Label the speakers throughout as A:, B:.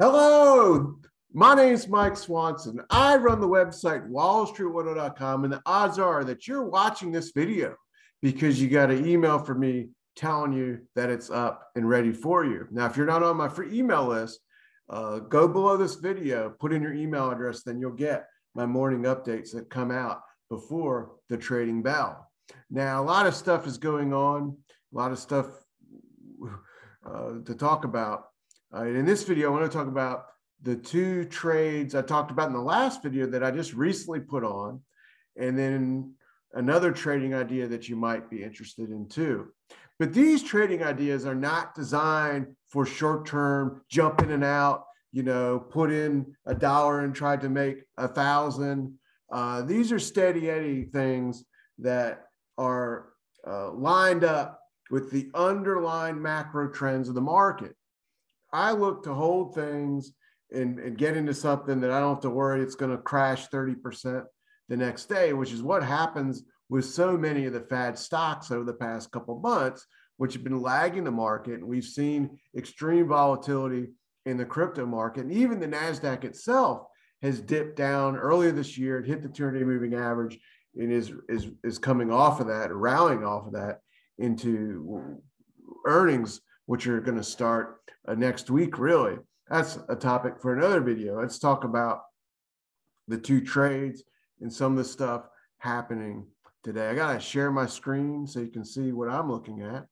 A: Hello, my name is Mike Swanson. I run the website WallStreetWindow.com, and the odds are that you're watching this video because you got an email from me telling you that it's up and ready for you. Now, if you're not on my free email list, go below this video, put in your email address, then you'll get my morning updates that come out before the trading bell. Now, a lot of stuff is going on, a lot of stuff to talk about. In this video, I want to talk about the two trades I talked about in the last video that I just recently put on, and then another trading idea that you might be interested in too. But these trading ideas are not designed for short-term jump in and out, put in $1 and try to make 1,000. These are steady Eddie things that are lined up with the underlying macro trends of the market. I look to hold things and get into something that I don't have to worry it's going to crash 30% the next day, which is what happens with so many of the fad stocks over the past couple of months, which have been lagging the market. And we've seen extreme volatility in the crypto market. And even the NASDAQ itself has dipped down earlier this year. It hit the 200-day moving average and is coming off of that, rallying off of that into earnings, which are going to start next week, really. That's a topic for another video. Let's talk about the two trades and some of the stuff happening today. I got to share my screen so you can see what I'm looking at.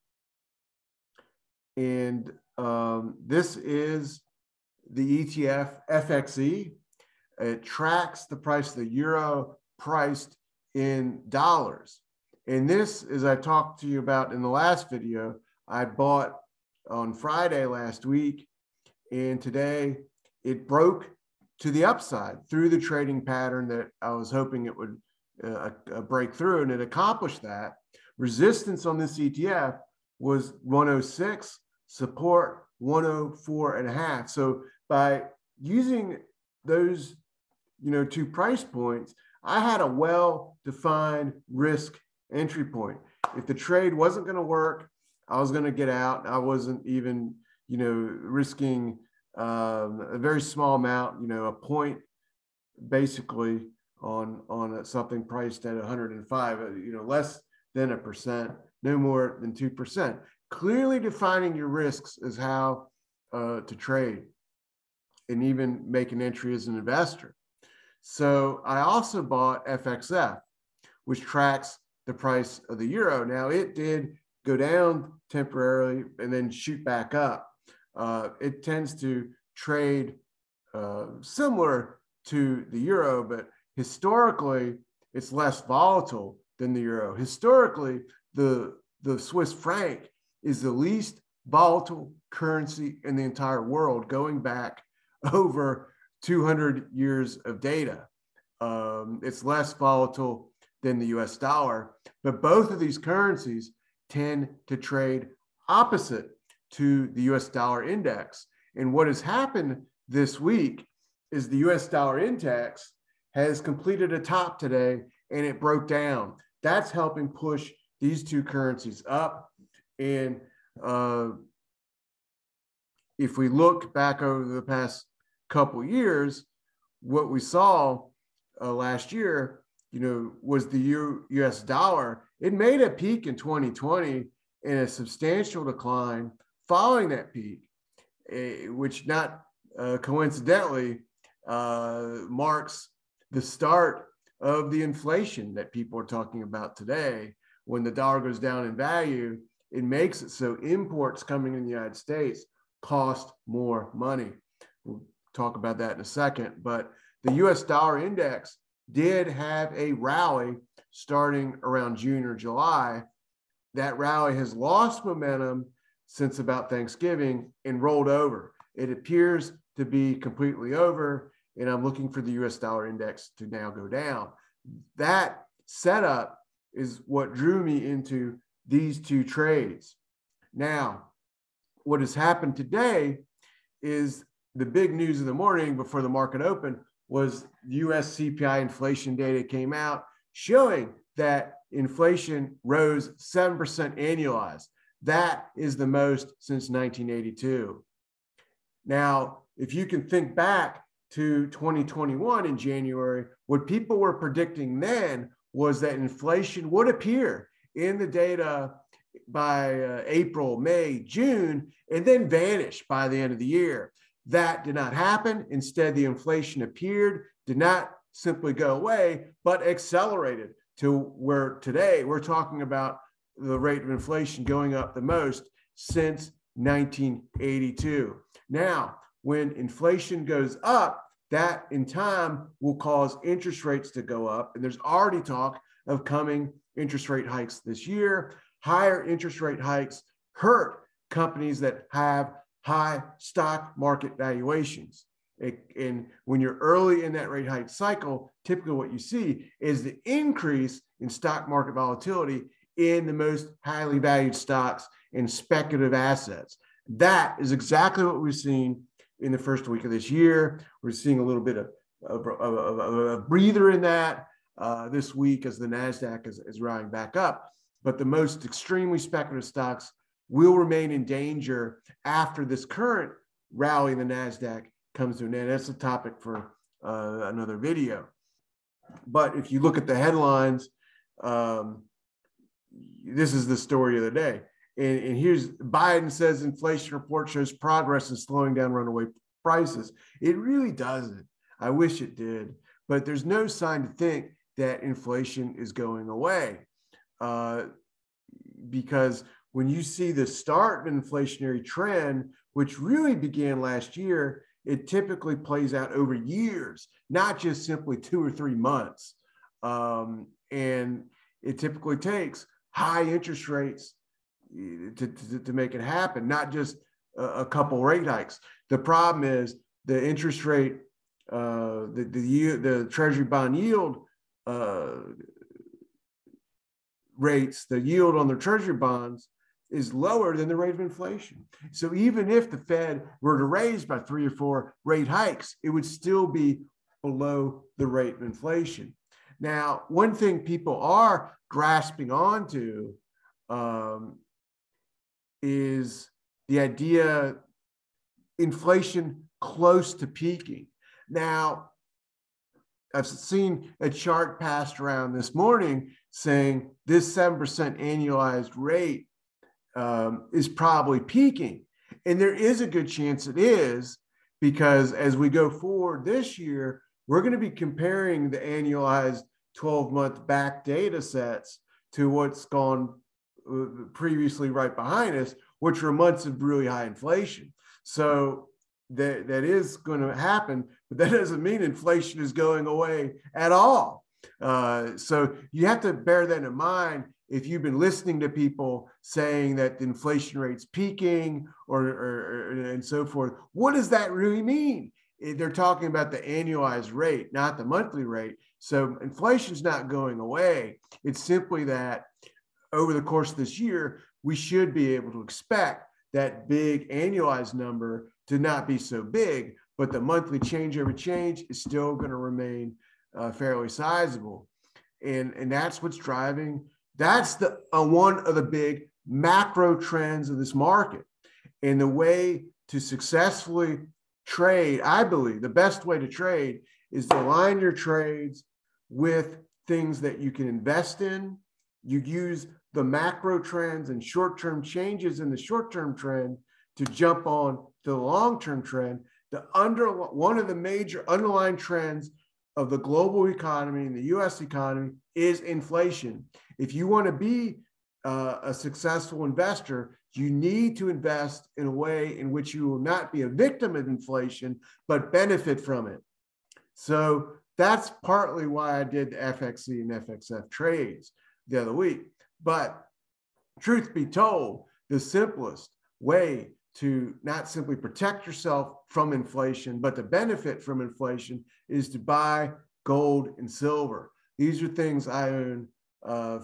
A: And this is the ETF FXE. It tracks the price of the euro priced in dollars. And this, as I talked to you about in the last video, I bought on Friday last week, and today it broke to the upside through the trading pattern that I was hoping it would break through, and it accomplished that. Resistance on this ETF was 106, support 104.5. So by using those two price points, I had a well-defined risk entry point. If the trade wasn't going to work, I was going to get out. I wasn't even, risking a very small amount, a point basically on something priced at 105, less than 1%, no more than 2%. Clearly defining your risks is how to trade and even make an entry as an investor. So I also bought FXF, which tracks the price of the euro. Now it did go down temporarily and then shoot back up. It tends to trade similar to the euro, but historically it's less volatile than the euro. Historically, the Swiss franc is the least volatile currency in the entire world, going back over 200 years of data. It's less volatile than the US dollar, but both of these currencies tend to trade opposite to the US dollar index. And what has happened this week is the US dollar index has completed a top today and it broke down. That's helping push these two currencies up. And if we look back over the past couple of years, what we saw last year, was the US dollar. It made a peak in 2020 and a substantial decline following that peak, which not coincidentally marks the start of the inflation that people are talking about today. When the dollar goes down in value, it makes it so imports coming in the United States cost more money. We'll talk about that in a second, but the US dollar index did have a rally starting around June or July. That rally has lost momentum since about Thanksgiving and rolled over. It appears to be completely over, and I'm looking for the US dollar index to now go down. That setup is what drew me into these two trades. Now, what has happened today is the big news of the morning before the market opened was US CPI inflation data came out showing that inflation rose 7% annualized. That is the most since 1982. Now, if you can think back to 2021 in January, what people were predicting then was that inflation would appear in the data by April, May, June, and then vanish by the end of the year. That did not happen. Instead, the inflation appeared, did not simply go away, but accelerated to where today we're talking about the rate of inflation going up the most since 1982. Now, when inflation goes up, that in time will cause interest rates to go up. And there's already talk of coming interest rate hikes this year. Higher interest rate hikes hurt companies that have high stock market valuations. And when you're early in that rate hike cycle, typically what you see is the increase in stock market volatility in the most highly valued stocks and speculative assets. That is exactly what we've seen in the first week of this year. We're seeing a little bit of a breather in that this week as the NASDAQ is riding back up. But the most extremely speculative stocks will remain in danger after this current rally in the NASDAQ comes to an end. That's a topic for another video. But if you look at the headlines, this is the story of the day. And here's Biden says inflation report shows progress in slowing down runaway prices. It really doesn't. I wish it did, but there's no sign to think that inflation is going away. Because when you see the start of an inflationary trend, which really began last year, it typically plays out over years, not just simply 2 or 3 months. And it typically takes high interest rates to make it happen, not just a couple rate hikes. The problem is the interest rate, the Treasury bond yield rates, the yield on the Treasury bonds is lower than the rate of inflation. So even if the Fed were to raise by 3 or 4 rate hikes, it would still be below the rate of inflation. Now, one thing people are grasping onto is the idea inflation close to peaking. Now, I've seen a chart passed around this morning saying this 7% annualized rate is probably peaking. And there is a good chance it is, because as we go forward this year, we're going to be comparing the annualized 12-month back data sets to what's gone previously right behind us, which were months of really high inflation. So that is going to happen, but that doesn't mean inflation is going away at all. So you have to bear that in mind if you've been listening to people saying that the inflation rate's peaking or and so forth. What does that really mean? They're talking about the annualized rate, not the monthly rate. So inflation's not going away. It's simply that over the course of this year, we should be able to expect that big annualized number to not be so big, but the monthly change over change is still going to remain fairly sizable. And that's what's driving, that's the one of the big macro trends of this market. And the way to successfully trade, I believe the best way to trade is to align your trades with things that you can invest in. You use the macro trends and short-term changes in the short-term trend to jump on to the long-term trend. One of the major underlying trends of the global economy and the US economy is inflation. If you want to be a successful investor, you need to invest in a way in which you will not be a victim of inflation, but benefit from it. So that's partly why I did the FXE and FXF trades the other week. But truth be told, the simplest way to not simply protect yourself from inflation, but to benefit from inflation is to buy gold and silver. These are things I own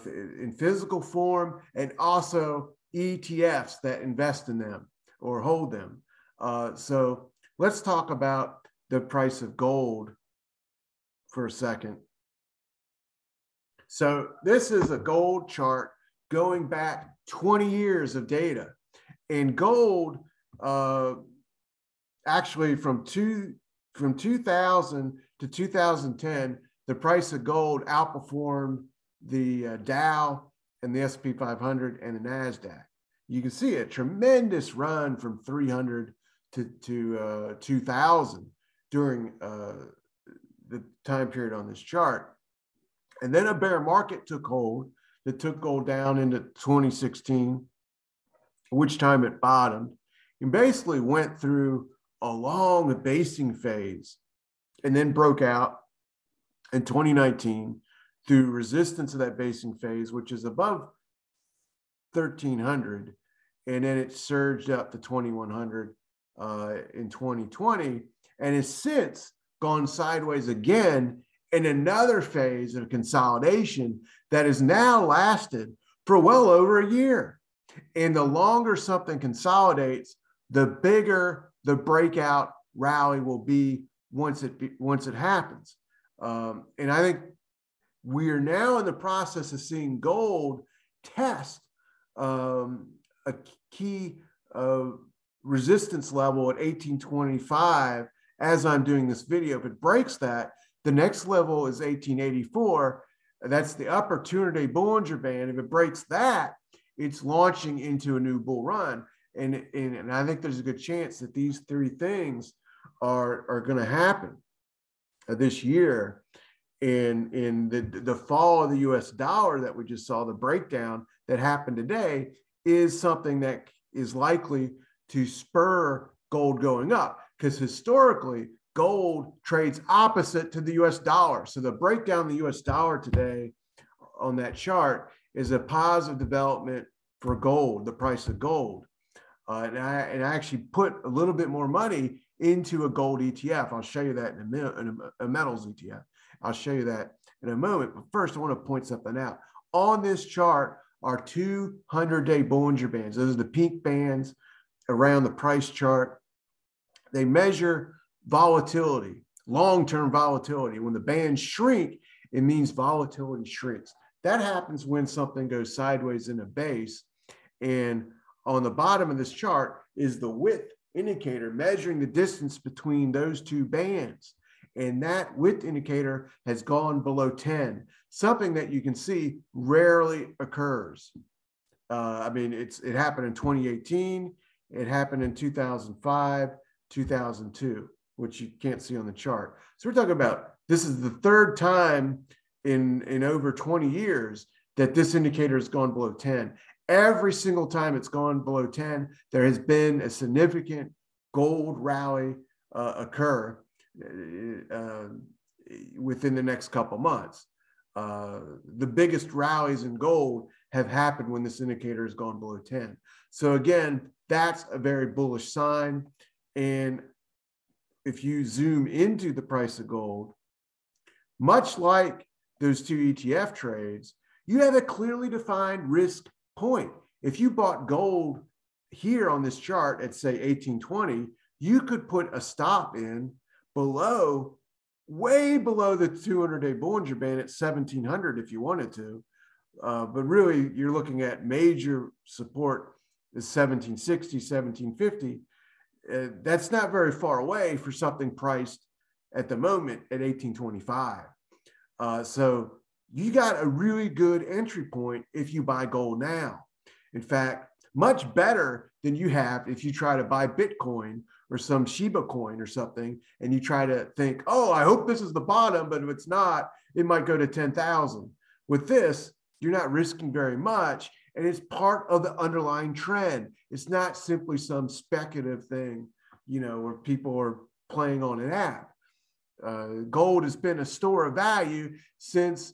A: in physical form, and also ETFs that invest in them or hold them. So let's talk about the price of gold for a second. So this is a gold chart going back 20 years of data. And gold actually from 2000 to 2010, the price of gold outperformed the Dow and the S&P 500 and the NASDAQ. You can see a tremendous run from 300 to 2000 during the time period on this chart. And then a bear market took hold that took gold down into 2016, which time it bottomed, and basically went through a long basing phase and then broke out in 2019 through resistance of that basing phase, which is above 1,300. And then it surged up to 2,100 in 2020 and has since gone sideways again in another phase of consolidation that has now lasted for well over a year. And the longer something consolidates, the bigger the breakout rally will be once it happens. And I think we are now in the process of seeing gold test a key resistance level at 1825 as I'm doing this video. If it breaks that, the next level is 1884. That's the upper 200-day Bollinger Band. If it breaks that, it's launching into a new bull run. And I think there's a good chance that these three things are going to happen this year. And in the fall of the US dollar that we just saw, the breakdown that happened today, is something that is likely to spur gold going up, because historically gold trades opposite to the US dollar. So the breakdown of the US dollar today on that chart is a positive development for gold, the price of gold. And I actually put a little bit more money into a gold ETF. I'll show you that in a metals ETF. I'll show you that in a moment. But first, I want to point something out. On this chart are 200-day Bollinger Bands. Those are the pink bands around the price chart. They measure volatility, long-term volatility. When the bands shrink, it means volatility shrinks. That happens when something goes sideways in a base. And on the bottom of this chart is the width indicator measuring the distance between those two bands. And that width indicator has gone below 10, something that you can see rarely occurs. I mean, it happened in 2018. It happened in 2005, 2002, which you can't see on the chart. So we're talking about, this is the third time in over 20 years that this indicator has gone below 10. Every single time it's gone below 10, there has been a significant gold rally occur within the next couple months. The biggest rallies in gold have happened when this indicator has gone below 10. So again, that's a very bullish sign. And if you zoom into the price of gold, much like those two ETF trades, you have a clearly defined risk point. If you bought gold here on this chart at, say, 1820, you could put a stop in below, way below the 200-day Bollinger Band at 1700 if you wanted to. But really, you're looking at major support is 1760, 1750. That's not very far away for something priced at the moment at 1825. So you got a really good entry point if you buy gold now. In fact, much better than you have if you try to buy Bitcoin or some Shiba coin or something, and you try to think, oh, I hope this is the bottom, but if it's not, it might go to 10,000. With this, you're not risking very much, and it's part of the underlying trend. It's not simply some speculative thing, you know, where people are playing on an app. Gold has been a store of value since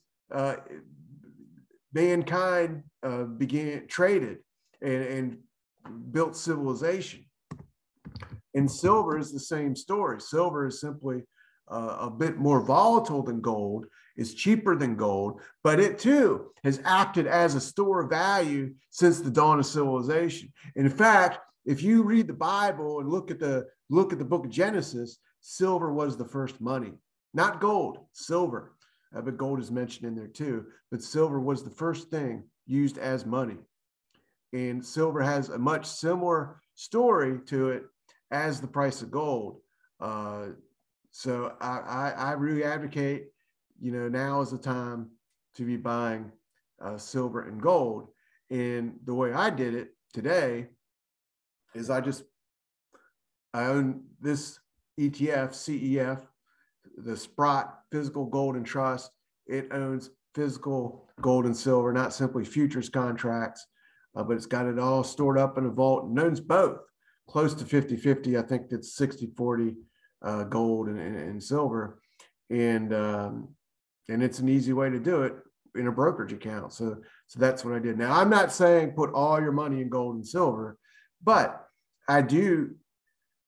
A: mankind traded and built civilization. And silver is the same story. Silver is simply a bit more volatile than gold, is cheaper than gold, but it too has acted as a store of value since the dawn of civilization. In fact, if you read the Bible and look at the book of Genesis, silver was the first money, not gold, silver. But gold is mentioned in there too, but silver was the first thing used as money. And silver has a much similar story to it as the price of gold. So I really advocate, now is the time to be buying silver and gold. And the way I did it today is I own this ETF, CEF, the Sprott Physical Gold and Trust. It owns physical gold and silver, not simply futures contracts, but it's got it all stored up in a vault and owns both, close to 50-50. I think it's 60-40 gold and silver. And it's an easy way to do it in a brokerage account. So that's what I did. Now, I'm not saying put all your money in gold and silver, but I do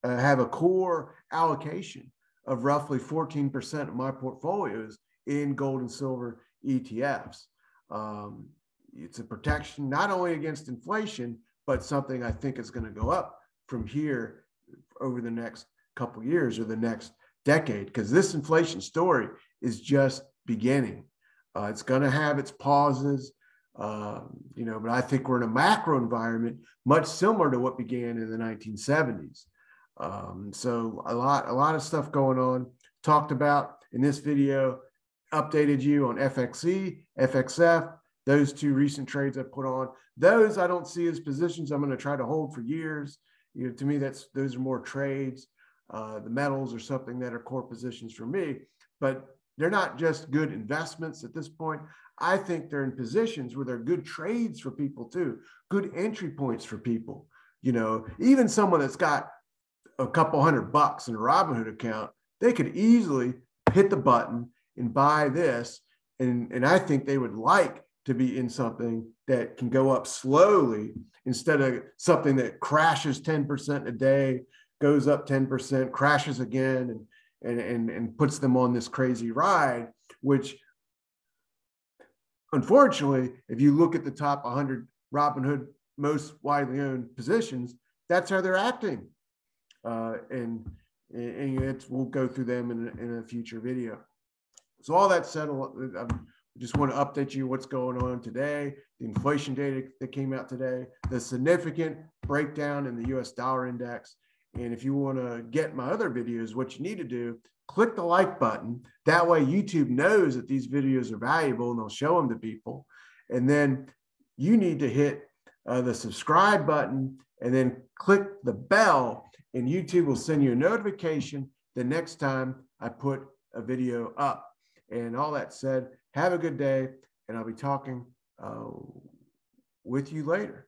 A: have a core allocation of roughly 14% of my portfolios in gold and silver ETFs. It's a protection not only against inflation, but something I think is going to go up from here over the next couple of years or the next decade, because this inflation story is just beginning. It's going to have its pauses, but I think we're in a macro environment much similar to what began in the 1970s. So a lot of stuff going on. Talked about in this video, updated you on FXE, FXF, those two recent trades I put on. Those I don't see as positions I'm going to try to hold for years. To me, those are more trades. The metals are something that are core positions for me, but they're not just good investments at this point. I think they're in positions where they're good trades for people too, good entry points for people. Even someone that's got a couple $100 in a Robinhood account, they could easily hit the button and buy this. And I think they would like to be in something that can go up slowly instead of something that crashes 10% a day, goes up 10%, crashes again, and puts them on this crazy ride, which unfortunately, if you look at the top 100 Robinhood most widely owned positions, that's how they're acting. And we'll go through them in a future video. So all that said, I just want to update you what's going on today, the inflation data that came out today, the significant breakdown in the US dollar index. And if you want to get my other videos, what you need to do, click the like button. That way YouTube knows that these videos are valuable and they'll show them to people. And then you need to hit the subscribe button and then click the bell, and YouTube will send you a notification the next time I put a video up. And all that said, have a good day, and I'll be talking with you later.